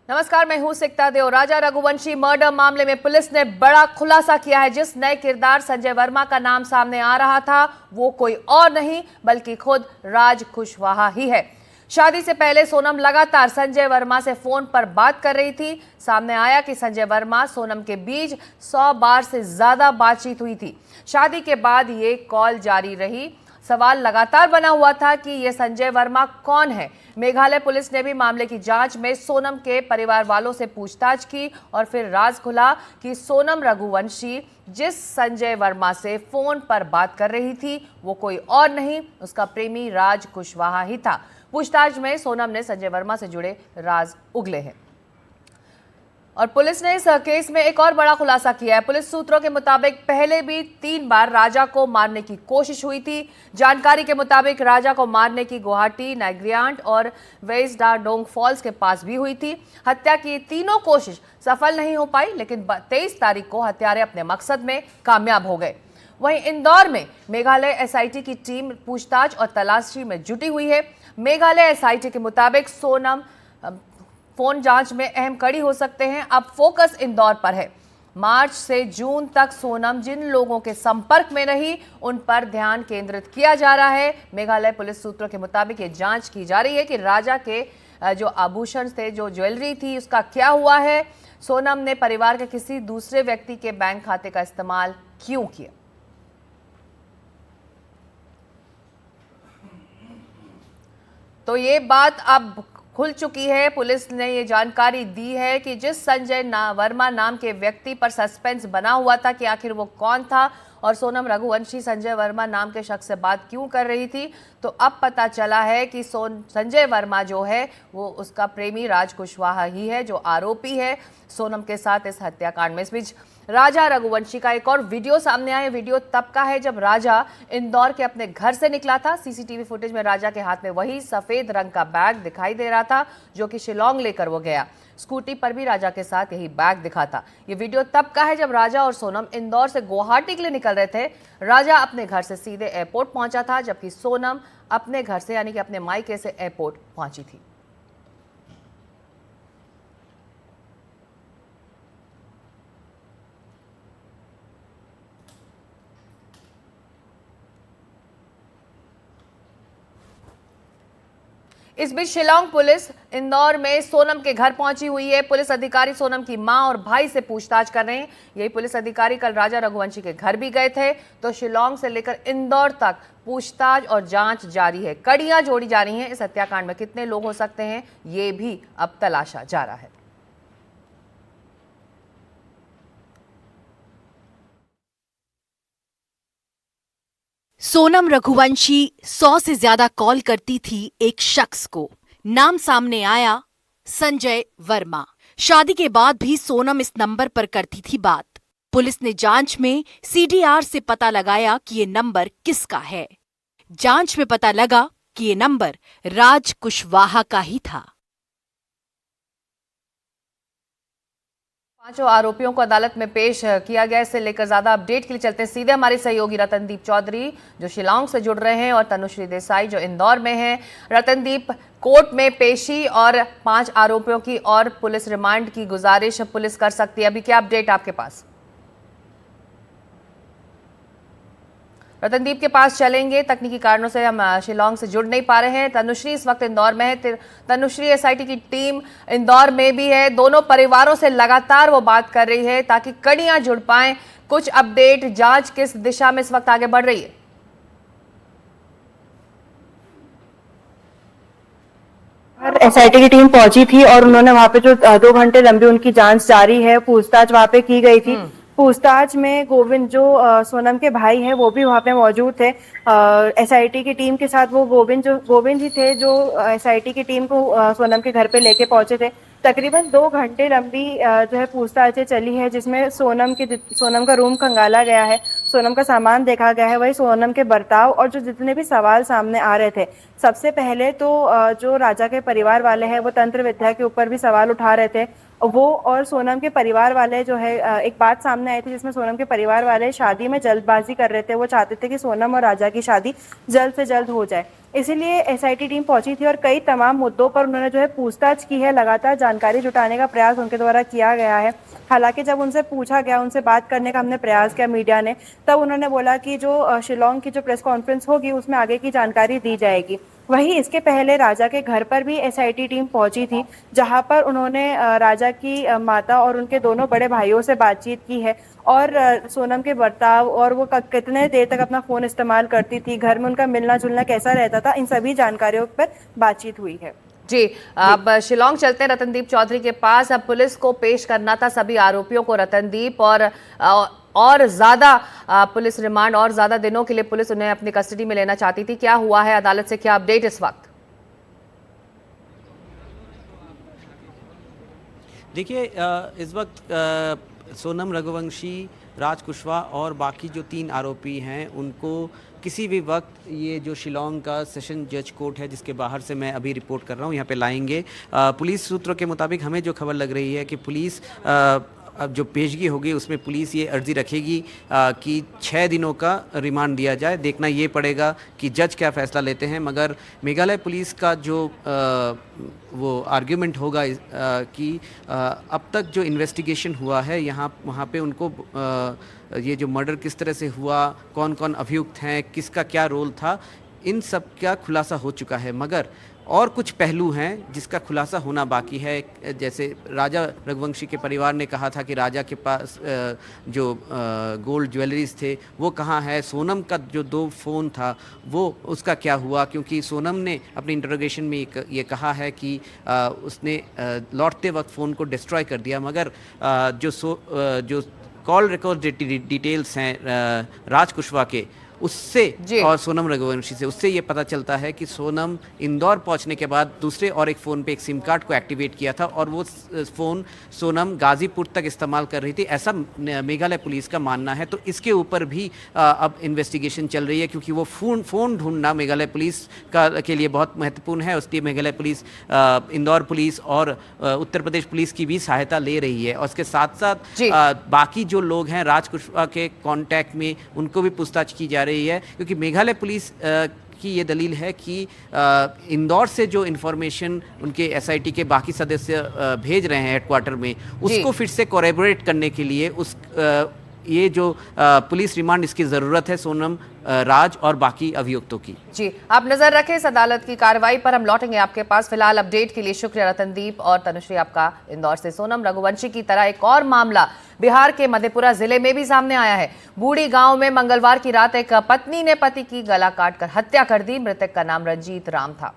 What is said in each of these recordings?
नमस्कार, मैं हूं सिकता देव। राजा रघुवंशी मर्डर मामले में पुलिस ने बड़ा खुलासा किया है। जिस नए किरदार संजय वर्मा का नाम सामने आ रहा था वो कोई और नहीं बल्कि खुद राज कुशवाहा ही है। शादी से पहले सोनम लगातार संजय वर्मा से फोन पर बात कर रही थी। सामने आया कि संजय वर्मा सोनम के बीच 100 बार से ज्यादा बातचीत हुई थी। शादी के बाद ये कॉल जारी रही। सवाल लगातार बना हुआ था कि ये संजय वर्मा कौन है। मेघालय पुलिस ने भी मामले की जांच में सोनम के परिवार वालों से पूछताछ की और फिर राज खुला कि सोनम रघुवंशी जिस संजय वर्मा से फोन पर बात कर रही थी वो कोई और नहीं, उसका प्रेमी राज कुशवाहा ही था। पूछताछ में सोनम ने संजय वर्मा से जुड़े राज उगले हैं और पुलिस ने इस केस में एक और बड़ा खुलासा किया है। पुलिस सूत्रों के मुताबिक पहले भी 3 बार राजा को मारने की कोशिश हुई थी। जानकारी के मुताबिक राजा को मारने की गुवाहाटी, नाइग्रियांट और वेस्डाडोंग फॉल्स के पास भी हुई थी। हत्या की तीनों कोशिश सफल नहीं हो पाई, लेकिन 23 तारीख को हत्यारे अपने मकसद में कामयाब हो गए। वहीं इंदौर में मेघालय एसआईटी की टीम पूछताछ और तलाशी में जुटी हुई है। मेघालय एसआईटी के मुताबिक सोनम फोन जांच में अहम कड़ी हो सकते हैं। अब फोकस इंदौर पर है। मार्च से जून तक सोनम जिन लोगों के संपर्क में रही उन पर ध्यान केंद्रित किया जा रहा है। मेघालय पुलिस सूत्रों के मुताबिक ये जांच की जा रही है कि राजा के जो आभूषण थे, जो ज्वेलरी थी, उसका क्या हुआ है। सोनम ने परिवार के किसी दूसरे व्यक्ति के बैंक खाते का इस्तेमाल क्यों किया। तो ये बात अब खुल चुकी है। पुलिस ने ये जानकारी दी है कि जिस संजय वर्मा नाम के व्यक्ति पर सस्पेंस बना हुआ था कि आखिर वो कौन था और सोनम रघुवंशी संजय वर्मा नाम के शख्स से बात क्यों कर रही थी, तो अब पता चला है कि संजय वर्मा जो है वो उसका प्रेमी राज कुशवाहा ही है, जो आरोपी है सोनम के साथ इस हत्याकांड में। इस बीच राजा रघुवंशी का एक और वीडियो सामने आया। वीडियो तब का है जब राजा इंदौर के अपने घर से निकला था। सीसीटीवी फुटेज में राजा के हाथ में वही सफेद रंग का बैग दिखाई दे रहा था जो कि शिलोंग लेकर वो गया। स्कूटी पर भी राजा के साथ यही बैग दिखा था। ये वीडियो तब का है जब राजा और सोनम इंदौर से गुवाहाटी के लिए निकल रहे थे। राजा अपने घर से सीधे एयरपोर्ट पहुंचा था, जबकि सोनम अपने घर से यानी कि अपने मायके से एयरपोर्ट पहुंची थी। इस बीच शिलोंग पुलिस इंदौर में सोनम के घर पहुंची हुई है। पुलिस अधिकारी सोनम की मां और भाई से पूछताछ कर रहे हैं। यही पुलिस अधिकारी कल राजा रघुवंशी के घर भी गए थे। तो शिलोंग से लेकर इंदौर तक पूछताछ और जांच जारी है। कड़ियां जोड़ी जा रही हैं। इस हत्याकांड में कितने लोग हो सकते हैं ये भी अब तलाशा जा रहा है। सोनम रघुवंशी 100 से ज्यादा कॉल करती थी एक शख्स को। नाम सामने आया संजय वर्मा। शादी के बाद भी सोनम इस नंबर पर करती थी बात। पुलिस ने जांच में सीडीआर से पता लगाया कि ये नंबर किसका है। जांच में पता लगा कि ये नंबर राज कुशवाहा का ही था। 5 आरोपियों को अदालत में पेश किया गया। इससे लेकर ज्यादा अपडेट के लिए चलते हैं सीधे हमारे सहयोगी रतनदीप चौधरी जो शिलांग से जुड़ रहे हैं और तनुश्री देसाई जो इंदौर में हैं। रतनदीप, कोर्ट में पेशी और 5 आरोपियों की और पुलिस रिमांड की गुजारिश पुलिस कर सकती है, अभी क्या अपडेट आपके पास? रतनदीप के पास चलेंगे, तकनीकी कारणों से हम शिलोंग से जुड़ नहीं पा रहे हैं। तनुश्री इस वक्त इंदौर में है। तनुश्री, एसआईटी की टीम इंदौर में भी है। दोनों परिवारों से लगातार वो बात कर रही है ताकि कड़ियां जुड़ पाएं। कुछ अपडेट, जांच किस दिशा में इस वक्त आगे बढ़ रही है? एसआईटी की टीम पहुंची थी और उन्होंने वहां पे जो 2 घंटे लंबी उनकी जांच जारी है, पूछताछ वहां पे की गई थी। पूछताछ में गोविंद जो सोनम के भाई हैं वो भी वहाँ पे मौजूद थे। एसआईटी की टीम के साथ वो गोविंद ही थे जो एसआईटी की टीम को सोनम के घर पे लेके पहुंचे थे। तकरीबन 2 घंटे लंबी जो है पूछताछ चली है, जिसमें सोनम का रूम खंगाला गया है, सोनम का सामान देखा गया है, वही सोनम के बर्ताव और जो जितने भी सवाल सामने आ रहे थे। सबसे पहले तो जो राजा के परिवार वाले हैं वो तंत्र विद्या के ऊपर भी सवाल उठा रहे थे। वो और सोनम के परिवार वाले जो है एक बात सामने आई थी जिसमें सोनम के परिवार वाले शादी में जल्दबाजी कर रहे थे। वो चाहते थे कि सोनम और राजा की शादी जल्द से जल्द हो जाए। इसीलिए एसआईटी टीम पहुंची थी और कई तमाम मुद्दों पर उन्होंने जो है पूछताछ की है, लगातार जानकारी जुटाने का प्रयास उनके द्वारा किया गया है। हालांकि जब उनसे पूछा गया, उनसे बात करने का हमने प्रयास किया मीडिया ने, तब उन्होंने बोला कि जो शिलोंग की जो प्रेस कॉन्फ्रेंस होगी उसमें आगे की जानकारी दी जाएगी। वहीं इसके पहले राजा के घर पर भी एसआईटी टीम पहुंची थी, जहां पर उन्होंने राजा की माता और उनके दोनों बड़े भाइयों से बातचीत की है और सोनम के बर्ताव और वो कितने देर तक अपना फोन इस्तेमाल करती थी, घर में उनका मिलना जुलना कैसा रहता था, इन सभी जानकारियों पर बातचीत हुई है। जी, अब शिलोंग चलते हैं रतनदीप चौधरी के पास। अब पुलिस को पेश करना था सभी आरोपियों को रतनदीप, और ज्यादा पुलिस रिमांड और ज्यादा दिनों के लिए पुलिस उन्हें अपनी कस्टडी में लेना चाहती थी। क्या हुआ है, अदालत से क्या अपडेट इस वक्त? देखिए, इस वक्त सोनम रघुवंशी, राज कुशवाहा और बाकी जो 3 आरोपी हैं उनको किसी भी वक्त ये जो शिलोंग का सेशन जज कोर्ट है जिसके बाहर से मैं अभी रिपोर्ट कर रहा हूँ यहाँ पे लाएंगे। पुलिस सूत्रों के मुताबिक हमें जो खबर लग रही है कि पुलिस अब जो पेशगी होगी उसमें पुलिस ये अर्जी रखेगी कि 6 दिनों का रिमांड दिया जाए। देखना ये पड़ेगा कि जज क्या फ़ैसला लेते हैं, मगर मेघालय पुलिस का जो वो आर्ग्यूमेंट होगा कि अब तक जो इन्वेस्टिगेशन हुआ है वहाँ पे उनको ये जो मर्डर किस तरह से हुआ, कौन कौन अभियुक्त हैं, किसका क्या रोल था, इन सब का खुलासा हो चुका है, मगर और कुछ पहलू हैं जिसका खुलासा होना बाकी है। जैसे राजा रघुवंशी के परिवार ने कहा था कि राजा के पास जो गोल्ड ज्वेलरीज थे वो कहाँ है, सोनम का जो 2 फ़ोन था वो उसका क्या हुआ, क्योंकि सोनम ने अपने इंटरोगेशन में ये कहा है कि उसने लौटते वक्त फ़ोन को डिस्ट्रॉय कर दिया, मगर जो कॉल रिकॉर्ड डिटेल्स हैं राज कुशवाहा के उससे और सोनम रघुवंशी से, उससे ये पता चलता है कि सोनम इंदौर पहुंचने के बाद दूसरे और एक फ़ोन पे एक सिम कार्ड को एक्टिवेट किया था और वो फ़ोन सोनम गाज़ीपुर तक इस्तेमाल कर रही थी, ऐसा मेघालय पुलिस का मानना है। तो इसके ऊपर भी अब इन्वेस्टिगेशन चल रही है, क्योंकि वो फ़ोन ढूंढना मेघालय पुलिस के लिए बहुत महत्वपूर्ण है। उसके मेघालय पुलिस, इंदौर पुलिस और उत्तर प्रदेश पुलिस की भी सहायता ले रही है, और उसके साथ साथ बाकी जो लोग हैं राज कुशवाहा के कॉन्टैक्ट में उनको भी पूछताछ की जा रही है, क्योंकि मेघालय पुलिस की ये दलील है कि इंदौर से जो इन्फॉर्मेशन उनके एसआईटी के बाकी सदस्य भेज रहे हैं हेडक्वार्टर में, उसको फिर से कोरेबोरेट करने के लिए ये जो पुलिस रिमांड इसकी ज़रूरत है सोनम, राज और बाकी अभियुक्तों की। जी, आप नजर रखें इस अदालत की कार्रवाई पर, हम लौटेंगे आपके पास। फिलहाल अपडेट के लिए शुक्रिया रतनदीप और तनुश्री आपका इंदौर से। सोनम रघुवंशी की तरह एक और मामला बिहार के मधेपुरा जिले में भी सामने आया है। बूढ़ी गांव में मंगलवार की रात एक पत्नी ने पति की गला काटकर हत्या कर दी। मृतक का नाम रंजीत राम था।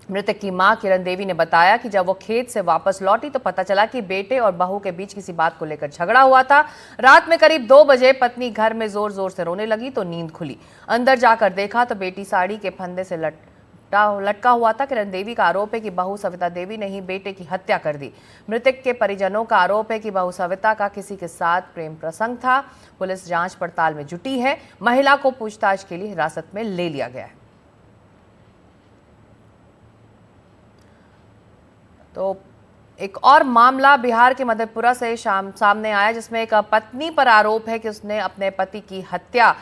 मृतक की मां किरण देवी ने बताया कि जब वो खेत से वापस लौटी तो पता चला कि बेटे और बहू के बीच किसी बात को लेकर झगड़ा हुआ था। रात में करीब 2 बजे पत्नी घर में जोर जोर से रोने लगी तो नींद खुली। अंदर जाकर देखा तो बेटी साड़ी के फंदे से लटका हुआ था। किरण देवी का आरोप है कि बहू सविता देवी ने ही बेटे की हत्या कर दी। मृतक के परिजनों का आरोप है कि बहू सविता का किसी के साथ प्रेम प्रसंग था। पुलिस जांच पड़ताल में जुटी है। महिला को पूछताछ के लिए हिरासत में ले लिया गया है। तो एक और मामला बिहार के मधेपुरा से सामने आया, जिसमें एक पत्नी पर आरोप है कि उसने अपने पति की हत्या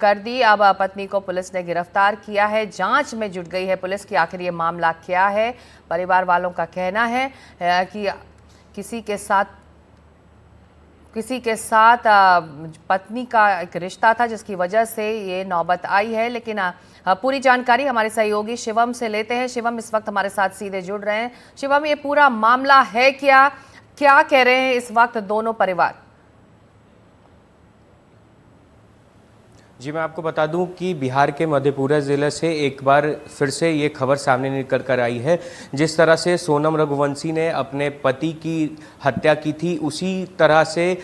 कर दी। अब पत्नी को पुलिस ने गिरफ्तार किया है। जांच में जुट गई है पुलिस की आखिर ये मामला क्या है। परिवार वालों का कहना है कि किसी के साथ पत्नी का एक रिश्ता था जिसकी वजह से ये नौबत आई है। लेकिन पूरी जानकारी हमारे सहयोगी शिवम से लेते हैं। शिवम इस वक्त हमारे साथ सीधे जुड़ रहे हैं। शिवम, ये पूरा मामला है क्या कह रहे हैं इस वक्त दोनों परिवार? जी, मैं आपको बता दूं कि बिहार के मधेपुरा ज़िले से एक बार फिर से ये खबर सामने निकल कर आई है। जिस तरह से सोनम रघुवंशी ने अपने पति की हत्या की थी, उसी तरह से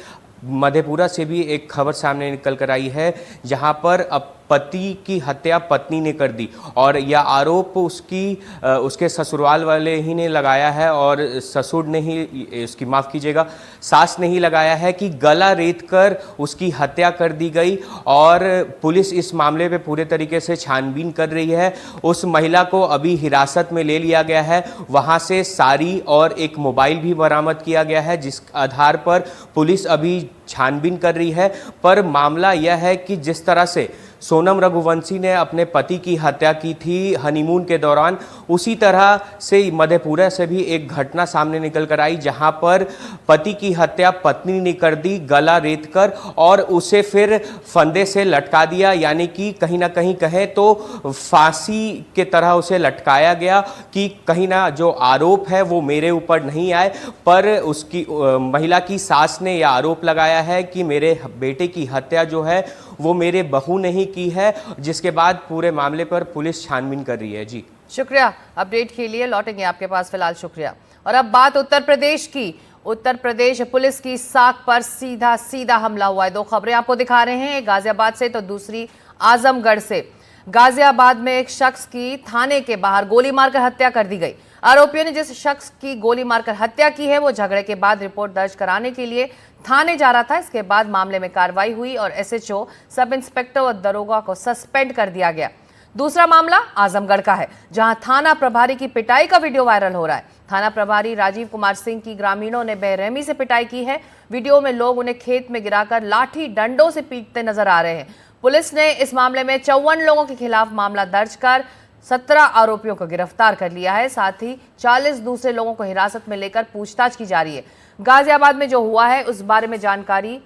मधेपुरा से भी एक खबर सामने निकल कर आई है, जहां पर अब पति की हत्या पत्नी ने कर दी और यह आरोप उसके ससुराल वाले ही ने लगाया है और ससुर ने ही, उसकी माफ़ कीजिएगा, सास ने ही लगाया है कि गला रेत कर उसकी हत्या कर दी गई। और पुलिस इस मामले पे पूरे तरीके से छानबीन कर रही है। उस महिला को अभी हिरासत में ले लिया गया है। वहाँ से साड़ी और एक मोबाइल भी बरामद किया गया है, जिस आधार पर पुलिस अभी छानबीन कर रही है। पर मामला यह है कि जिस तरह से सोनम रघुवंशी ने अपने पति की हत्या की थी हनीमून के दौरान, उसी तरह से मधेपुरा से भी एक घटना सामने निकल कर आई जहां पर पति की हत्या पत्नी ने कर दी, गला रेतकर और उसे फिर फंदे से लटका दिया, यानी कि कहीं ना कहीं कहे तो फांसी के तरह उसे लटकाया गया कि कहीं ना जो आरोप है वो मेरे ऊपर नहीं आए। पर उसकी महिला की सास ने यह आरोप लगाया है कि मेरे बेटे की हत्या जो है वो मेरे बहू ने ही की है, जिसके बाद पूरे मामले पर पुलिस छानबीन कर रही है। जी शुक्रिया अपडेट के लिए, लौटेंगे आपके पास फिलहाल, शुक्रिया। और अब बात उत्तर प्रदेश की। उत्तर प्रदेश पुलिस की साख पर सीधा हमला हुआ है। दो खबरें आपको दिखा रहे हैं, एक गाजियाबाद से तो दूसरी आजमगढ़ से। गाजियाबाद में एक शख्स की थाने के बाहर गोली मारकर हत्या कर दी गई। आरोपियों ने जिस शख्स की गोली मारकर हत्या की है वो झगड़े के बाद रिपोर्ट दर्ज कराने के लिए थाने जा रहा था। इसके बाद मामले में कार्रवाई हुई और एसएचओ, सब इंस्पेक्टर और दरोगा को सस्पेंड कर दिया गया। दूसरा मामला आजमगढ़ का है, जहां थाना प्रभारी की पिटाई का वीडियो वायरल हो रहा है। थाना प्रभारी राजीव कुमार सिंह की ग्रामीणों ने बेरहमी से पिटाई की है। वीडियो में लोग उन्हें खेत में गिराकर लाठी डंडों से पीटते नजर आ रहे हैं। पुलिस ने इस मामले में 54 लोगों के खिलाफ मामला दर्ज कर 17 आरोपियों को गिरफ्तार कर लिया है। साथ ही 40 दूसरे लोगों को हिरासत में लेकर पूछताछ की जा रही है। गाजियाबाद में जो हुआ है उस बारे में जानकारी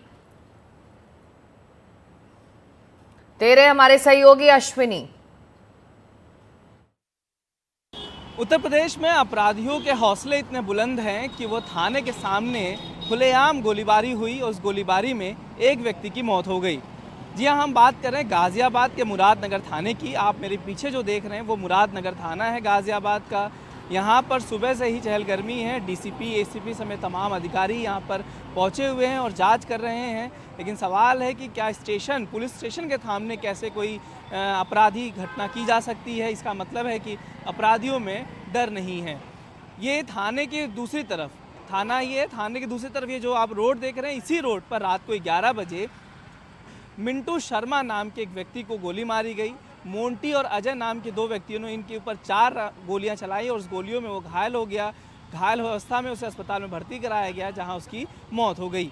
दे रहे हमारे सहयोगी अश्विनी। उत्तर प्रदेश में अपराधियों के हौसले इतने बुलंद हैं कि वो थाने के सामने खुलेआम गोलीबारी हुई और उस गोलीबारी में एक व्यक्ति की मौत हो गई। जी हाँ, हम बात कर रहे हैं गाज़ियाबाद के मुरादनगर थाने की। आप मेरे पीछे जो देख रहे हैं वो मुरादनगर थाना है गाज़ियाबाद का। यहाँ पर सुबह से ही चहलगर्मी है। डीसीपी, एसीपी समेत तमाम अधिकारी यहाँ पर पहुँचे हुए हैं और जांच कर रहे हैं। लेकिन सवाल है कि क्या स्टेशन, पुलिस स्टेशन के सामने कैसे कोई अपराधी घटना की जा सकती है। इसका मतलब है कि अपराधियों में डर नहीं है। ये थाने की दूसरी तरफ थाना ही है। थाने की दूसरी तरफ ये जो आप रोड देख रहे हैं, इसी रोड पर रात को 11 बजे मिंटू शर्मा नाम के एक व्यक्ति को गोली मारी गई। मोंटी और अजय नाम के दो व्यक्तियों ने इनके ऊपर 4 गोलियां चलाई और उस गोलियों में वो घायल हो गया। घायल अवस्था में उसे अस्पताल में भर्ती कराया गया, जहां उसकी मौत हो गई।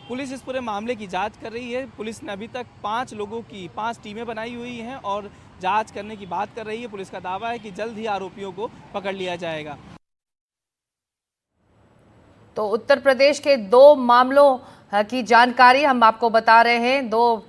पुलिस इस पूरे मामले की जांच कर रही है। पुलिस ने अभी तक 5 लोगों की 5 टीमें बनाई हुई हैं और जांच करने की बात कर रही है। पुलिस का दावा है कि जल्द ही आरोपियों को पकड़ लिया जाएगा। तो उत्तर प्रदेश के 2 मामलों की जानकारी हम आपको बता रहे हैं। 2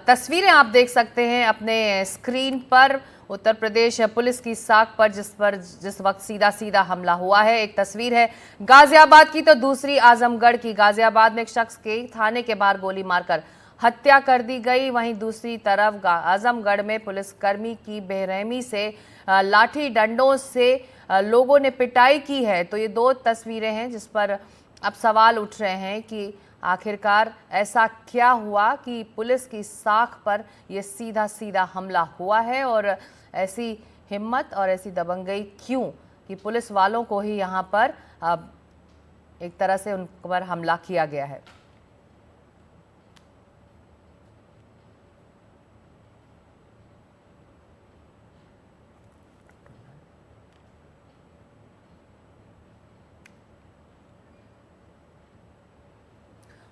तस्वीरें आप देख सकते हैं अपने स्क्रीन पर। उत्तर प्रदेश पुलिस की साख पर जिस वक्त सीधा हमला हुआ है, एक तस्वीर है गाजियाबाद की तो दूसरी आजमगढ़ की। गाजियाबाद में एक शख्स के थाने के बाहर गोली मारकर हत्या कर दी गई। वहीं दूसरी तरफ आजमगढ़ में पुलिसकर्मी की बेरहमी से लाठी डंडों से लोगों ने पिटाई की है। तो ये 2 तस्वीरें हैं जिस पर अब सवाल उठ रहे हैं कि आखिरकार ऐसा क्या हुआ कि पुलिस की साख पर यह सीधा हमला हुआ है और ऐसी हिम्मत और ऐसी दबंगई क्यों कि पुलिस वालों को ही यहाँ पर एक तरह से उन पर हमला किया गया है।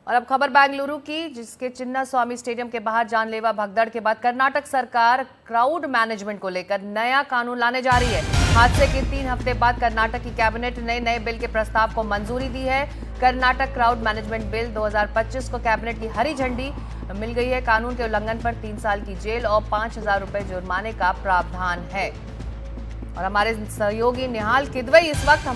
और अब खबर बेंगलुरु की, जिसके चिन्ना स्वामी स्टेडियम के बाहर जानलेवा भगदड़ के बाद कर्नाटक सरकार क्राउड मैनेजमेंट को लेकर नया कानून लाने जा रही है। हादसे के 3 हफ्ते बाद कर्नाटक की कैबिनेट ने नए बिल के प्रस्ताव को मंजूरी दी है। कर्नाटक क्राउड मैनेजमेंट बिल 2025 को कैबिनेट की हरी झंडी मिल गई है। कानून के उल्लंघन पर 3 साल की जेल और 5,000 रुपए जुर्माने का प्रावधान है। और हमारे सहयोगी निहाल किदवई इस वक्त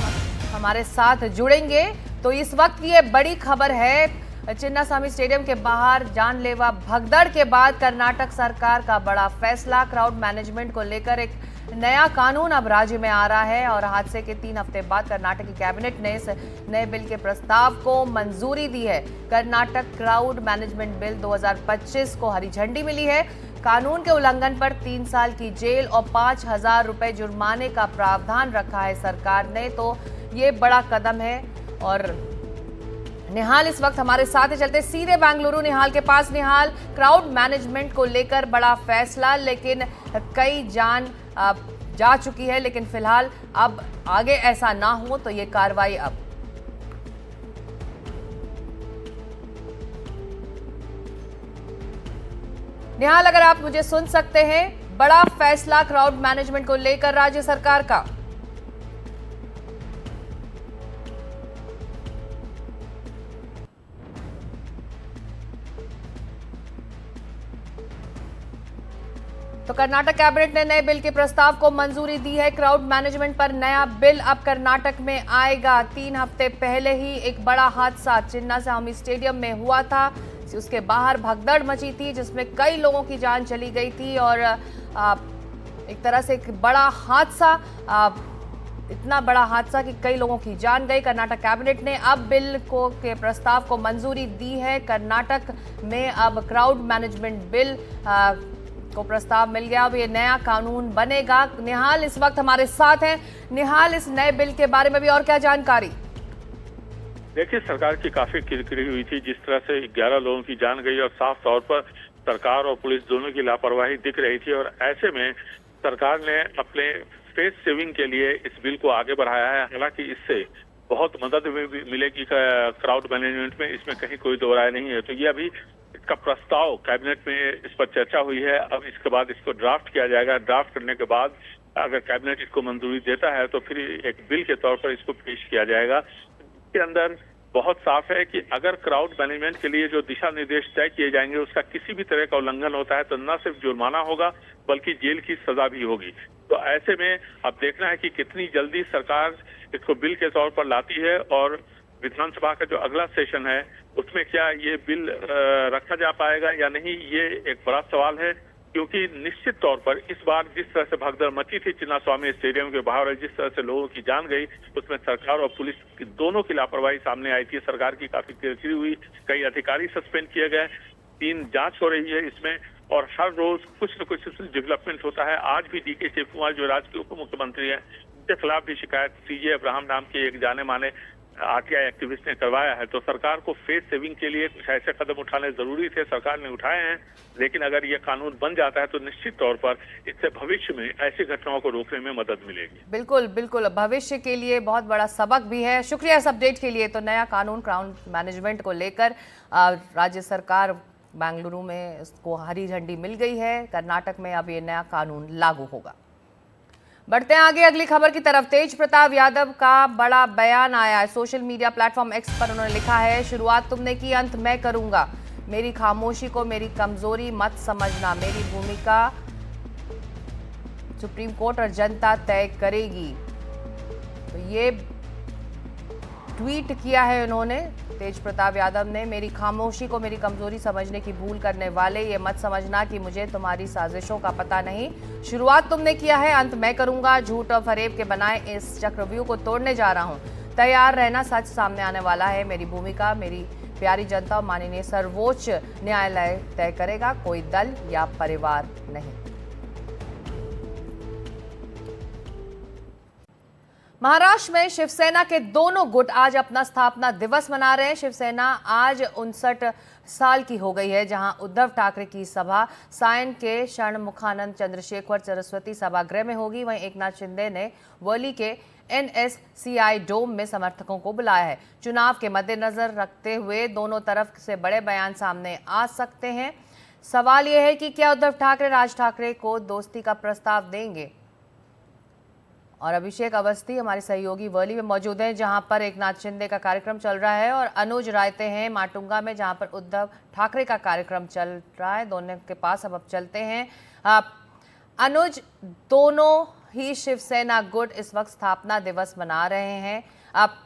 हमारे साथ जुड़ेंगे। तो इस वक्त की ये बड़ी खबर है, चिन्ना स्वामी स्टेडियम के बाहर जानलेवा भगदड़ के बाद कर्नाटक सरकार का बड़ा फैसला। क्राउड मैनेजमेंट को लेकर एक नया कानून अब राज्य में आ रहा है और हादसे के 3 हफ्ते बाद कर्नाटक की कैबिनेट ने इस नए बिल के प्रस्ताव को मंजूरी दी है। कर्नाटक क्राउड मैनेजमेंट बिल 2025 को हरी झंडी मिली है। कानून के उल्लंघन पर 3 साल की जेल और 5,000 रुपए जुर्माने का प्रावधान रखा है सरकार ने। तो ये बड़ा कदम है। और निहाल इस वक्त हमारे साथ है, चलते सीधे बेंगलुरु निहाल के पास। निहाल, क्राउड मैनेजमेंट को लेकर बड़ा फैसला, लेकिन कई जान जा चुकी है, लेकिन फिलहाल अब आगे ऐसा ना हो तो ये कार्रवाई अब निहाल, अगर आप मुझे सुन सकते हैं, बड़ा फैसला क्राउड मैनेजमेंट को लेकर राज्य सरकार का। तो कर्नाटक कैबिनेट ने नए बिल के प्रस्ताव को मंजूरी दी है। क्राउड मैनेजमेंट पर नया बिल अब कर्नाटक में आएगा। 3 हफ्ते पहले ही एक बड़ा हादसा चिन्नास्वामी स्टेडियम में हुआ था। उसके बाहर भगदड़ मची थी, जिसमें कई लोगों की जान चली गई थी और एक तरह से एक बड़ा हादसा, इतना बड़ा हादसा कि कई लोगों की जान गई। कर्नाटक कैबिनेट ने अब बिल के प्रस्ताव को मंजूरी दी है। कर्नाटक में अब क्राउड मैनेजमेंट बिल को प्रस्ताव मिल गया। अब ये नया कानून बनेगा। निहाल इस वक्त हमारे साथ हैं। निहाल, इस नए बिल के बारे में भी और क्या जानकारी? देखिए, सरकार की काफी किरकिरी हुई थी। जिस तरह से 11 लोगों की जान गई और साफ तौर पर सरकार और पुलिस दोनों की लापरवाही दिख रही थी, और ऐसे में सरकार ने अपने फेस सेविंग के लिए इस बिल को आगे बढ़ाया है। हालांकि इससे बहुत मदद मिलेगी क्राउड मैनेजमेंट में, इसमें कहीं कोई दो राय नहीं है। तो ये अभी इसका प्रस्ताव कैबिनेट में इस पर चर्चा हुई है। अब इसके बाद इसको ड्राफ्ट किया जाएगा। ड्राफ्ट करने के बाद अगर कैबिनेट इसको मंजूरी देता है तो फिर एक बिल के तौर पर इसको पेश किया जाएगा। इसके अंदर बहुत साफ है कि अगर क्राउड मैनेजमेंट के लिए जो दिशा निर्देश तय किए जाएंगे उसका किसी भी तरह का उल्लंघन होता है तो न सिर्फ जुर्माना होगा बल्कि जेल की सजा भी होगी। तो ऐसे में अब देखना है कि कितनी जल्दी सरकार इसको बिल के तौर पर लाती है, और विधानसभा का जो अगला सेशन है उसमें क्या ये बिल रखा जा पाएगा या नहीं, ये एक बड़ा सवाल है। क्योंकि निश्चित तौर पर इस बार जिस तरह से भगदड़ मची थी चिन्नास्वामी स्टेडियम के बाहर और जिस तरह से लोगों की जान गई, उसमें सरकार और पुलिस दोनों की लापरवाही सामने आई थी। सरकार की काफी किरकिरी हुई, कई अधिकारी सस्पेंड किए गए, 3 जांच हो रही है इसमें, और हर रोज कुछ न कुछ डेवलपमेंट होता है। आज भी डीके शिवकुमार जो राज्य के उप मुख्यमंत्री हैं, उनके खिलाफ भी शिकायत सीजे अब्राहम नाम के एक जाने माने आरटीआई एक्टिविस्ट ने करवाया है। तो सरकार को फेस सेविंग के लिए कुछ ऐसे कदम उठाने जरूरी थे, सरकार ने उठाए हैं। लेकिन अगर ये कानून बन जाता है तो निश्चित तौर पर इससे भविष्य में ऐसी घटनाओं को रोकने में मदद मिलेगी। बिल्कुल बिल्कुल, भविष्य के लिए बहुत बड़ा सबक भी है। शुक्रिया इस अपडेट के लिए। तो नया कानून क्राउड मैनेजमेंट को लेकर राज्य सरकार बेंगलुरु में इसको हरी झंडी मिल गई है। कर्नाटक में अब ये नया कानून लागू होगा। बढ़ते हैं आगे अगली खबर की तरफ। तेज प्रताप यादव का बड़ा बयान आया है। सोशल मीडिया प्लेटफॉर्म एक्स पर उन्होंने लिखा है, शुरुआत तुमने की, अंत मैं करूंगा। मेरी खामोशी को मेरी कमजोरी मत समझना। मेरी भूमिका सुप्रीम कोर्ट और जनता तय करेगी। तो ये ट्वीट किया है उन्होंने, तेज प्रताप यादव ने। मेरी खामोशी को मेरी कमजोरी समझने की भूल करने वाले, ये मत समझना कि मुझे तुम्हारी साजिशों का पता नहीं। शुरुआत तुमने किया है, अंत मैं करूंगा। झूठ और फरेब के बनाए इस चक्रव्यूह को तोड़ने जा रहा हूं। तैयार रहना, सच सामने आने वाला है। मेरी भूमिका मेरी प्यारी जनता और माननीय सर्वोच्च न्यायालय तय करेगा, कोई दल या परिवार नहीं। महाराष्ट्र में शिवसेना के दोनों गुट आज अपना स्थापना दिवस मना रहे हैं। शिवसेना आज 59 साल की हो गई है, जहां उद्धव ठाकरे की सभा सायन के षणमुखानंद चंद्रशेखर सरस्वती सभागृह में होगी। वहीं एकनाथ शिंदे ने वर्ली के NSCI डोम में समर्थकों को बुलाया है। चुनाव के मद्देनजर रखते हुए दोनों तरफ से बड़े बयान सामने आ सकते हैं। सवाल यह है कि क्या उद्धव ठाकरे राज ठाकरे को दोस्ती का प्रस्ताव देंगे। और अभिषेक अवस्थी हमारे सहयोगी वर्ली में मौजूद हैं, जहां पर एकनाथ शिंदे का कार्यक्रम चल रहा है, और अनुज रायते हैं माटुंगा में, जहां पर उद्धव ठाकरे का कार्यक्रम चल रहा है। दोनों के पास अब चलते हैं। अनुज, दोनों ही शिवसेना गुट इस वक्त स्थापना दिवस मना रहे हैं। अब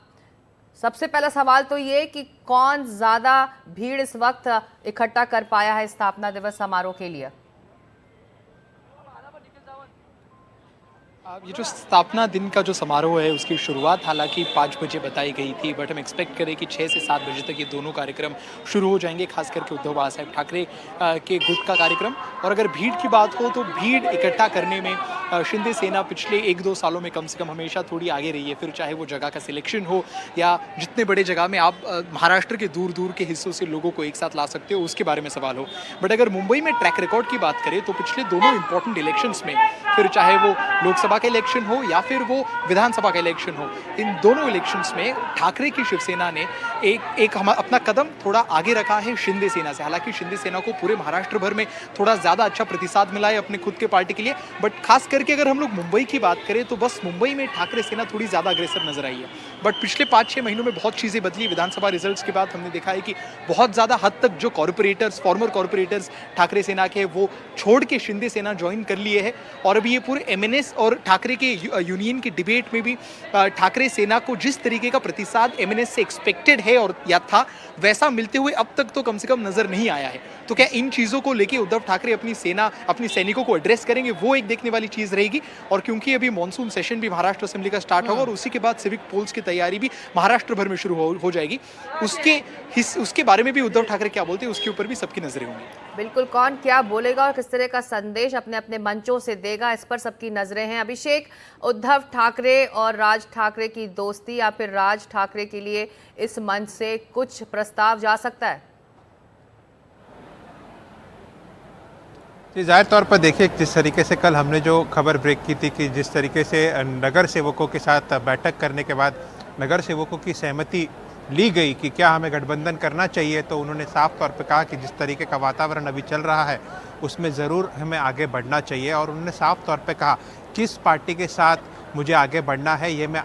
सबसे पहला सवाल तो ये कि कौन ज्यादा भीड़ इस वक्त इकट्ठा कर पाया है स्थापना दिवस समारोह के लिए। ये जो स्थापना दिन का जो समारोह है उसकी शुरुआत हालांकि 5 बजे बताई गई थी, बट हम एक्सपेक्ट करें कि 6 से 7 बजे तक ये दोनों कार्यक्रम शुरू हो जाएंगे, खास करके उद्धव साहब ठाकरे के गुट का कार्यक्रम। और अगर भीड़ की बात हो तो भीड़ इकट्ठा करने में शिंदे सेना पिछले 1-2 सालों में कम से कम हमेशा थोड़ी आगे रही है। फिर चाहे वो जगह का सिलेक्शन हो या जितने बड़े जगह में आप महाराष्ट्र के दूर दूर के हिस्सों से लोगों को एक साथ ला सकते हो उसके बारे में सवाल हो। बट अगर मुंबई में ट्रैक रिकॉर्ड की बात करें तो पिछले दोनों इंपॉर्टेंट इलेक्शंस में, फिर चाहे वो लोकसभा का इलेक्शन हो या फिर वो विधानसभा का इलेक्शन हो, इन दोनों इलेक्शंस में ठाकरे की शिवसेना ने अपना कदम थोड़ा आगे रखा है शिंदे सेना से। हालांकि शिंदे सेना को पूरे महाराष्ट्र भर में थोड़ा ज़्यादा अच्छा प्रतिसाद मिला है अपने खुद के पार्टी के लिए, बट खास करके अगर हम लोग मुंबई की बात करें तो बस मुंबई में ठाकरे सेना थोड़ी ज़्यादा अग्रेसर नजर आई है। बट पिछले 5-6 महीनों में बहुत चीज़ें बदली। विधानसभा रिजल्ट्स के बाद हमने देखा है कि बहुत ज़्यादा हद तक जो फॉर्मर कॉर्पोरेटर्स ठाकरे सेना के वो छोड़ के शिंदे सेना ज्वाइन कर लिए है। और अभी ये पूरे एमएनएस और ठाकरे के यूनियन की डिबेट में भी ठाकरे सेना को जिस तरीके का प्रतिसाद एमएनएस से एक्सपेक्टेड है और या था, वैसा मिलते हुए अब तक तो कम से कम नजर नहीं आया है। तो क्या इन चीज़ों को लेके उद्धव ठाकरे अपनी सैनिकों को एड्रेस करेंगे, वो एक देखने वाली चीज़ रहेगी। और क्योंकि अभी मॉनसून सेशन भी महाराष्ट्र असेंबली का स्टार्ट होगा और उसी के बाद सिविक पोल्स की तैयारी भी महाराष्ट्र भर में शुरू हो जाएगी, उसके बारे में भी उद्धव ठाकरे क्या बोलते हैं उसके ऊपर भी सबकी नजरें होंगी। बिल्कुल, कौन क्या बोलेगा और किस तरह का संदेश अपने अपने मंचों से देगा, इस पर सबकी नजरें हैं। अभिषेक, उद्धव ठाकरे और राज ठाकरे की दोस्ती या फिर राज ठाकरे के लिए इस मंच से कुछ प्रस्ताव जा सकता है? जाहिर तौर पर देखिए, जिस तरीके से कल हमने जो खबर ब्रेक की थी कि जिस तरीके से नगर सेवकों के साथ बैठक करने के बाद नगर सेवकों की सहमति ली गई कि क्या हमें गठबंधन करना चाहिए, तो उन्होंने साफ तौर पर कहा कि जिस तरीके का वातावरण अभी चल रहा है उसमें ज़रूर हमें आगे बढ़ना चाहिए। और उन्होंने साफ तौर पे कहा किस पार्टी के साथ मुझे आगे बढ़ना है ये मैं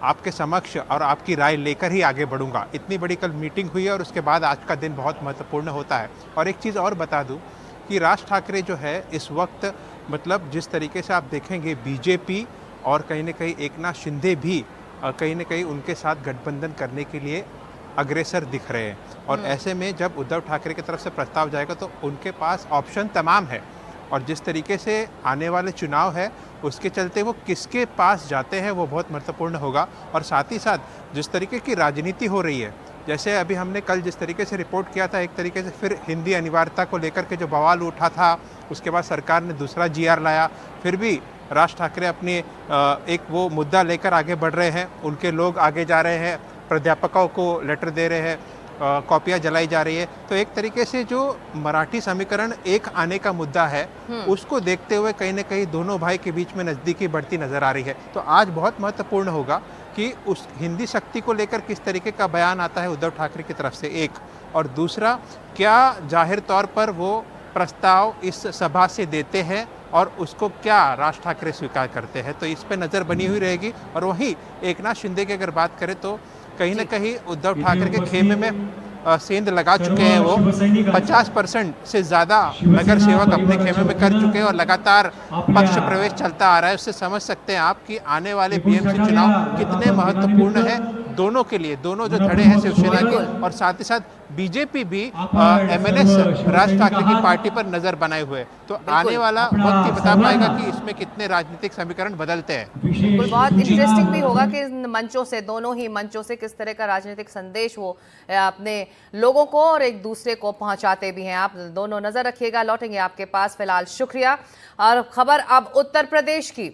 आपके समक्ष और आपकी राय लेकर ही आगे बढ़ूंगा। इतनी बड़ी कल मीटिंग हुई है और उसके बाद आज का दिन बहुत महत्वपूर्ण होता है। और एक चीज़ और बता दूं कि राज ठाकरे जो है इस वक्त मतलब जिस तरीके से आप देखेंगे बीजेपी और कहीं ना कहीं एकनाथ शिंदे भी कहीं न कहीं उनके साथ गठबंधन करने के लिए अग्रेसर दिख रहे हैं। और ऐसे में जब उद्धव ठाकरे की तरफ से प्रस्ताव जाएगा तो उनके पास ऑप्शन तमाम है। और जिस तरीके से आने वाले चुनाव है उसके चलते वो किसके पास जाते हैं वो बहुत महत्वपूर्ण होगा। और साथ ही साथ जिस तरीके की राजनीति हो रही है, जैसे अभी हमने कल जिस तरीके से रिपोर्ट किया था, एक तरीके से फिर हिंदी अनिवार्यता को लेकर के जो बवाल उठा था, उसके बाद सरकार ने दूसरा जीआर लाया, फिर भी राज ठाकरे अपने एक वो मुद्दा लेकर आगे बढ़ रहे हैं। उनके लोग आगे जा रहे हैं, प्राध्यापकों को लेटर दे रहे हैं, कॉपियाँ जलाई जा रही है। तो एक तरीके से जो मराठी समीकरण एक आने का मुद्दा है उसको देखते हुए कहीं ना कहीं दोनों भाई के बीच में नज़दीकी बढ़ती नज़र आ रही है। तो आज बहुत महत्वपूर्ण होगा कि उस हिंदी शक्ति को लेकर किस तरीके का बयान आता है उद्धव ठाकरे की तरफ से, एक, और दूसरा क्या जाहिर तौर पर वो प्रस्ताव इस सभा से देते हैं और उसको क्या राज ठाकरे स्वीकार करते हैं। तो इस पे नज़र बनी हुई रहेगी। और वहीं एकनाथ शिंदे की अगर बात करें तो कहीं ना कहीं उद्धव ठाकरे के खेमे में सेंध लगा चुके हैं। वो 50% से ज़्यादा नगर सेवक अपने खेमे में कर चुके हैं और लगातार पक्ष प्रवेश चलता आ रहा है। उससे समझ सकते हैं आप कि आने वाले बीएमसी चुनाव कितने महत्वपूर्ण है दोनों के लिए। दोनों जो धड़े हैं शिवसेना के और साथ ही साथ बीजेपी भी एमएनएस राज ठाकरे की पार्टी पर नजर बनाए हुए। तो आने वाला वक्त ही बता पाएगा कि इसमें कितने राजनीतिक समीकरण बदलते हैं। बिल्कुल, बहुत इंटरेस्टिंग भी होगा कि इन मंचों से, दोनों ही मंचों से किस तरह का राजनीतिक संदेश वो अपने लोगों को और एक दूसरे को पहुंचाते भी हैं। आप दोनों नजर रखिएगा, लौटेंगे आपके पास। फिलहाल शुक्रिया। और खबर अब उत्तर प्रदेश की।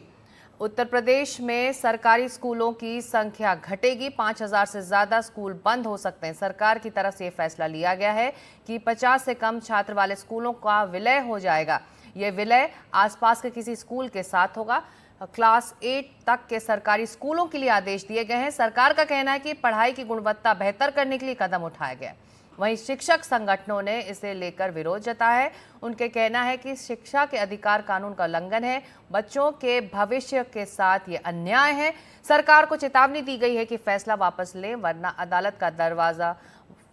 उत्तर प्रदेश में सरकारी स्कूलों की संख्या घटेगी, 5000 से ज़्यादा स्कूल बंद हो सकते हैं। सरकार की तरफ से ये फैसला लिया गया है कि 50 से कम छात्र वाले स्कूलों का विलय हो जाएगा। ये विलय आसपास के किसी स्कूल के साथ होगा। क्लास 8 तक के सरकारी स्कूलों के लिए आदेश दिए गए हैं। सरकार का कहना है कि पढ़ाई की गुणवत्ता बेहतर करने के लिए कदम उठाया गया। वहीं शिक्षक संगठनों ने इसे लेकर विरोध जताया है। उनके कहना है कि शिक्षा के अधिकार कानून का उल्लंघन है, बच्चों के भविष्य के साथ ये अन्याय है। सरकार को चेतावनी दी गई है कि फैसला वापस लें वरना अदालत का दरवाजा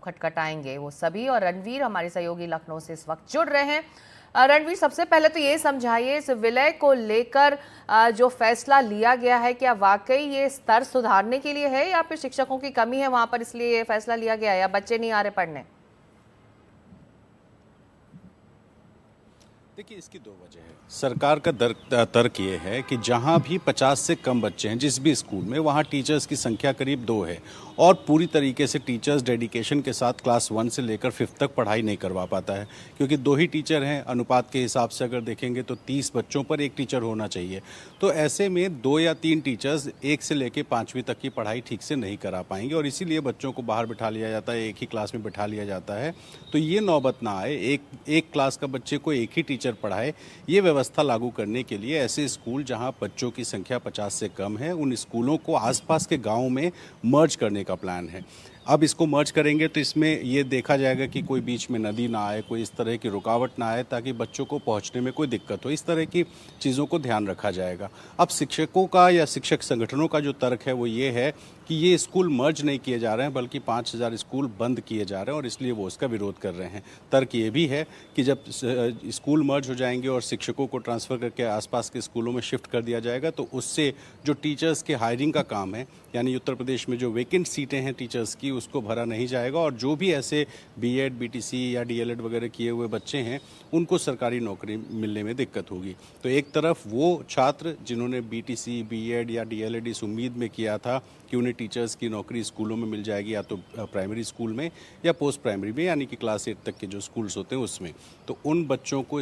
खटखटाएंगे वो सभी। और रणवीर हमारे सहयोगी लखनऊ से इस वक्त जुड़ रहे हैं। रणवीर, सबसे पहले तो ये समझाइए, इस विलय को लेकर जो फैसला लिया गया है, क्या वाकई ये स्तर सुधारने के लिए है या फिर शिक्षकों की कमी है वहां पर इसलिए ये फैसला लिया गया है, या बच्चे नहीं आ रहे पढ़ने? देखिए, इसकी दो वजह है। सरकार का तर्क ये है कि जहां भी 50 से कम बच्चे हैं जिस भी स्कूल में, वहां टीचर्स की संख्या करीब 2 है और पूरी तरीके से टीचर्स डेडिकेशन के साथ क्लास 1 से लेकर 5th तक पढ़ाई नहीं करवा पाता है, क्योंकि 2 ही टीचर हैं। अनुपात के हिसाब से अगर देखेंगे तो 30 बच्चों पर 1 टीचर होना चाहिए। तो ऐसे में 2 या 3 टीचर्स 1 से लेकर 5वीं तक की पढ़ाई ठीक से नहीं करा पाएंगे और इसीलिए बच्चों को बाहर बिठा लिया जाता है, एक ही क्लास में बिठा लिया जाता है। तो ये नौबत ना आए एक क्लास का बच्चे को एक ही टीचर टीचर पढ़ाए, ये व्यवस्था लागू करने के लिए ऐसे स्कूल जहां बच्चों की संख्या 50 से कम है, उन स्कूलों को आसपास के गाँव में मर्ज करने का प्लान है। अब इसको मर्ज करेंगे तो इसमें ये देखा जाएगा कि कोई बीच में नदी ना आए, कोई इस तरह की रुकावट ना आए, ताकि बच्चों को पहुंचने में कोई दिक्कत हो। इस तरह की चीज़ों को ध्यान रखा जाएगा। अब शिक्षकों का या शिक्षक संगठनों का जो तर्क है वो ये है कि ये स्कूल मर्ज नहीं किए जा रहे हैं, बल्कि 5000 स्कूल बंद किए जा रहे हैं और इसलिए वो उसका विरोध कर रहे हैं। तर्क ये भी है कि जब स्कूल मर्ज हो जाएंगे और शिक्षकों को ट्रांसफ़र करके आसपास के स्कूलों में शिफ्ट कर दिया जाएगा, तो उससे जो टीचर्स के हायरिंग का काम है, यानी उत्तर प्रदेश में जो वेकेंट सीटें हैं टीचर्स की, उसको भरा नहीं जाएगा और जो भी ऐसे बीएड, बीटीसी या डीएलएड वगैरह किए हुए बच्चे हैं, उनको सरकारी नौकरी मिलने में दिक्कत होगी। तो एक तरफ वो छात्र जिन्होंने बीटीसी, बीएड या डीएलएड इस उम्मीद में किया था कि उन्हें टीचर्स की नौकरी स्कूलों में मिल जाएगी, या तो प्राइमरी स्कूल में या पोस्ट प्राइमरी में, यानी कि क्लास 8 तक के जो स्कूल्स होते हैं उसमें, तो उन बच्चों को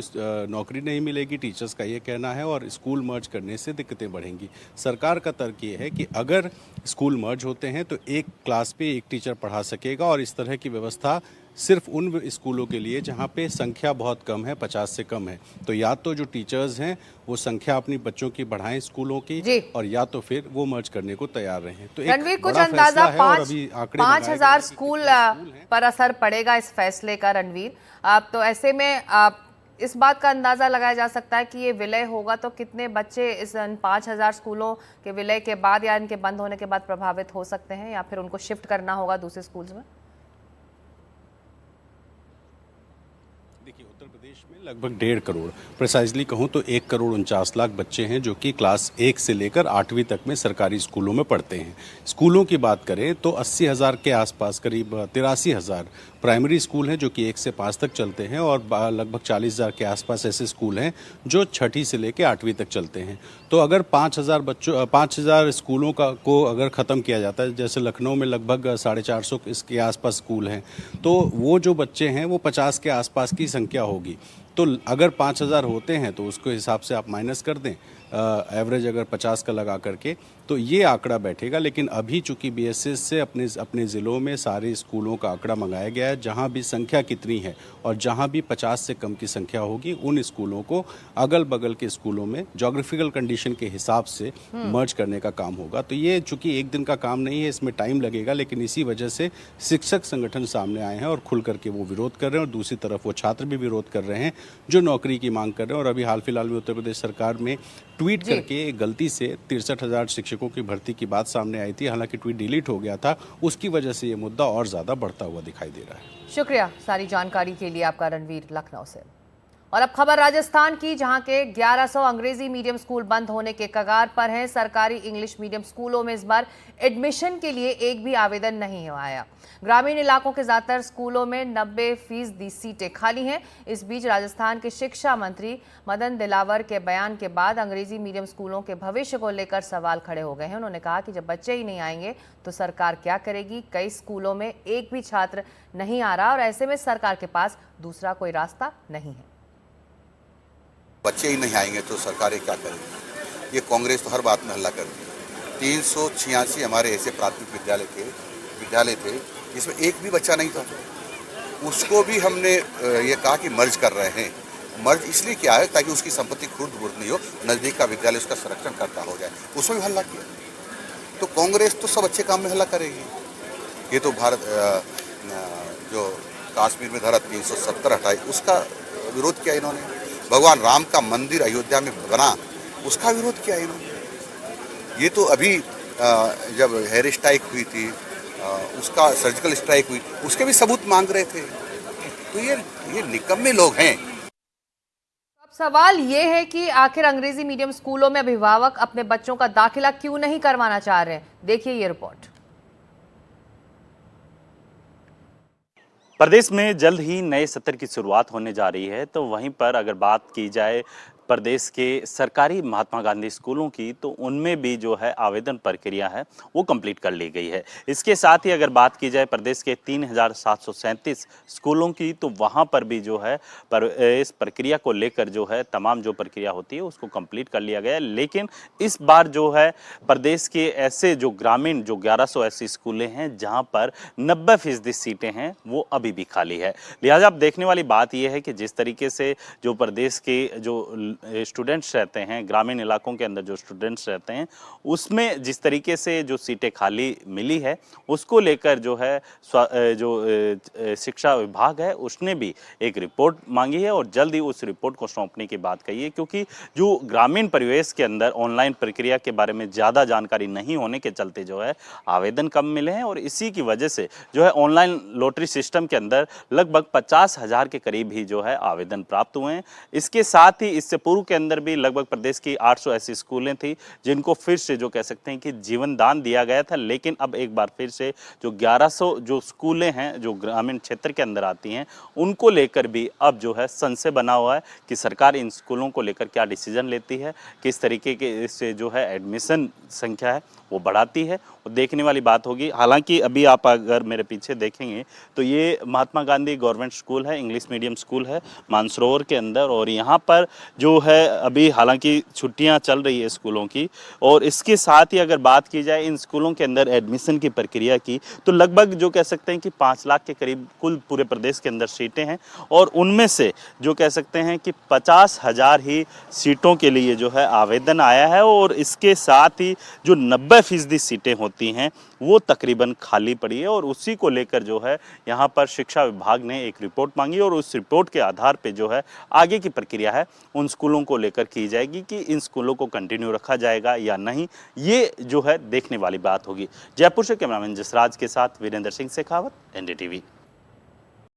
नौकरी नहीं मिलेगी, टीचर्स का ये कहना है, और स्कूल मर्ज करने से दिक्कतें बढ़ेंगी। सरकार का तर्क ये है कि अगर स्कूल मर्ज होते हैं तो एक क्लास पे एक टीचर पढ़ा सकेगा, और इस तरह की व्यवस्था सिर्फ उन स्कूलों के लिए जहाँ पे संख्या बहुत कम है, 50 से कम है। तो या तो जो टीचर्स हैं वो संख्या अपनी बच्चों की बढ़ाएं स्कूलों की, और या तो फिर वो मर्ज करने को तैयार रहें। तो रणवीर, कुछ अंदाजा 5,000 स्कूल पर असर पड़ेगा इस फैसले का। रणवीर, आप तो ऐसे में इस बात का अंदाजा लगाया जा सकता है कि ये विलय होगा तो कितने बच्चे इस 5,000 स्कूलों के विलय के बाद या इनके बंद होने के बाद प्रभावित हो सकते हैं, या फिर उनको शिफ्ट करना होगा दूसरे स्कूल्स में? देखिए, उत्तर प्रदेश में लगभग 1.5 करोड़, प्रिसाइजली कहूँ तो 1,49,00,000 बच्चे हैं जो कि क्लास 1 से लेकर 8वीं तक में सरकारी स्कूलों में पढ़ते हैं। स्कूलों की बात करें तो 80,000 के आसपास, करीब 83,000 प्राइमरी स्कूल हैं जो कि 1 से 5 तक चलते हैं, और लगभग 40,000 के आसपास ऐसे स्कूल हैं जो 6ठी से लेकर 8वीं तक चलते हैं। तो अगर 5,000 स्कूलों को अगर ख़त्म किया जाता है, जैसे लखनऊ में लगभग 450 इसके आसपास स्कूल हैं, तो वो जो बच्चे हैं वो 50 के आसपास की संख्या होगी। तो अगर 5,000 होते हैं तो उसके हिसाब से आप माइनस कर दें, एवरेज अगर 50 का लगा करके, तो ये आंकड़ा बैठेगा। लेकिन अभी चूंकि बीएसएस से अपने ज़िलों में सारे स्कूलों का आंकड़ा मंगाया गया है, जहां भी संख्या कितनी है और जहां भी 50 से कम की संख्या होगी, उन स्कूलों को अगल बगल के स्कूलों में जोग्राफिकल कंडीशन के हिसाब से मर्ज करने का काम होगा। तो ये चूंकि एक दिन का काम नहीं है, इसमें टाइम लगेगा, लेकिन इसी वजह से शिक्षक संगठन सामने आए हैं और खुल करके वो विरोध कर रहे हैं, और दूसरी तरफ वो छात्र भी विरोध कर रहे हैं जो नौकरी की मांग कर रहे हैं। और अभी हाल फिलहाल में उत्तर प्रदेश सरकार में ट्वीट करके गलती से 63,000 शिक्षकों की भर्ती की बात सामने आई थी, हालांकि ट्वीट डिलीट हो गया था, उसकी वजह से ये मुद्दा और ज़्यादा बढ़ता हुआ दिखाई दे रहा है। शुक्रिया सारी जानकारी के लिए आपका, रणवीर, लखनऊ से। और अब खबर राजस्थान की, जहां के 1100 अंग्रेजी मीडियम स्कूल बंद होने के कगार पर हैं। सरकारी इंग्लिश मीडियम स्कूलों में इस बार एडमिशन के लिए एक भी आवेदन नहीं आया। ग्रामीण इलाकों के ज्यादातर स्कूलों में 90% सीटें खाली हैं। इस बीच राजस्थान के शिक्षा मंत्री मदन दिलावर के बयान के बाद अंग्रेजी मीडियम स्कूलों के भविष्य को लेकर सवाल खड़े हो गए हैं। उन्होंने कहा कि जब बच्चे ही नहीं आएंगे तो सरकार क्या करेगी। कई स्कूलों में एक भी छात्र नहीं आ रहा और ऐसे में सरकार के पास दूसरा कोई रास्ता नहीं है। बच्चे ही नहीं आएंगे तो सरकारें क्या करेंगी। ये कांग्रेस तो हर बात में हल्ला करती है। 386 हमारे ऐसे प्राथमिक विद्यालय थे जिसमें एक भी बच्चा नहीं था। उसको भी हमने ये कहा कि मर्ज कर रहे हैं। मर्ज इसलिए किया है ताकि उसकी संपत्ति खुर्द-बुर्द नहीं हो, नज़दीक का विद्यालय उसका संरक्षण करता हो जाए। उसमें भी हल्ला किया। तो कांग्रेस तो सब अच्छे काम में हल्ला करेगी। ये तो भारत जो कश्मीर में धारा 370 हटाई उसका विरोध किया इन्होंने। भगवान राम का मंदिर अयोध्या में बना उसका विरोध किया इन्होंने। ये तो अभी जब हेयर स्ट्राइक हुई थी, उसका सर्जिकल स्ट्राइक हुई, उसके भी सबूत मांग रहे थे। तो ये निकम्मे लोग हैं। अब सवाल ये है कि आखिर अंग्रेजी मीडियम स्कूलों में अभिभावक अपने बच्चों का दाखिला क्यों नहीं करवाना चाह रहे हैं। देखिए ये रिपोर्ट। प्रदेश में जल्द ही नए सत्र की शुरुआत होने जा रही है, तो वहीं पर अगर बात की जाए प्रदेश के सरकारी महात्मा गांधी स्कूलों की, तो उनमें भी जो है आवेदन प्रक्रिया है वो कंप्लीट कर ली गई है। इसके साथ ही अगर बात की जाए प्रदेश के 3737 स्कूलों की, तो वहाँ पर भी जो है इस प्रक्रिया को लेकर जो है तमाम जो प्रक्रिया होती है उसको कंप्लीट कर लिया गया है। लेकिन इस बार जो है प्रदेश के ऐसे जो ग्रामीण जो 1100 ऐसी स्कूलें हैं जहाँ पर 90% सीटें हैं वो अभी भी खाली है। लिहाजा अब देखने वाली बात यह है कि जिस तरीके से जो प्रदेश के जो स्टूडेंट्स रहते हैं, ग्रामीण इलाकों के अंदर जो स्टूडेंट्स रहते हैं, उसमें जिस तरीके से जो सीटें खाली मिली है उसको लेकर जो है जो शिक्षा विभाग है उसने भी एक रिपोर्ट मांगी है और जल्द ही उस रिपोर्ट को सौंपने की बात कही है। क्योंकि जो ग्रामीण परिवेश के अंदर ऑनलाइन प्रक्रिया के बारे में ज़्यादा जानकारी नहीं होने के चलते जो है आवेदन कम मिले हैं और इसी की वजह से जो है ऑनलाइन लॉटरी सिस्टम के अंदर लगभग 50,000 के करीब ही जो है आवेदन प्राप्त हुए हैं। इसके साथ ही इससे पूर्व के अंदर भी लगभग प्रदेश की 800 ऐसी स्कूलें थी जिनको फिर से जो कह सकते हैं कि जीवन दान दिया गया था। लेकिन अब एक बार फिर से जो 1100 जो स्कूलें हैं जो ग्रामीण क्षेत्र के अंदर आती हैं उनको लेकर भी अब जो है संशय बना हुआ है कि सरकार इन स्कूलों को लेकर क्या डिसीजन लेती है, किस तरीके के से जो है एडमिशन संख्या है वो बढ़ाती है, वो देखने वाली बात होगी। हालांकि अभी आप अगर मेरे पीछे देखेंगे तो ये महात्मा गांधी गवर्नमेंट स्कूल है, इंग्लिश मीडियम स्कूल है मानसरोवर के अंदर, और यहाँ पर जो है अभी हालांकि छुट्टियाँ चल रही है स्कूलों की। और इसके साथ ही अगर बात की जाए इन स्कूलों के अंदर एडमिशन की प्रक्रिया की, तो लगभग जो कह सकते हैं कि 5 लाख के करीब कुल पूरे प्रदेश के अंदर सीटें हैं और उनमें से जो कह सकते हैं कि 50,000 ही सीटों के लिए जो है आवेदन आया है और इसके साथ ही जो 90% सीटें होती हैं वो तकरीबन खाली पड़ी है। और उसी को लेकर जो है यहाँ पर शिक्षा विभाग ने एक रिपोर्ट मांगी और उस रिपोर्ट के आधार पे जो है आगे की प्रक्रिया है उन स्कूलों को लेकर की जाएगी कि इन स्कूलों को कंटिन्यू रखा जाएगा या नहीं, ये जो है देखने वाली बात होगी। जयपुर से कैमरामैन जसराज के साथ वीरेंद्र सिंह शेखावत, NDTV।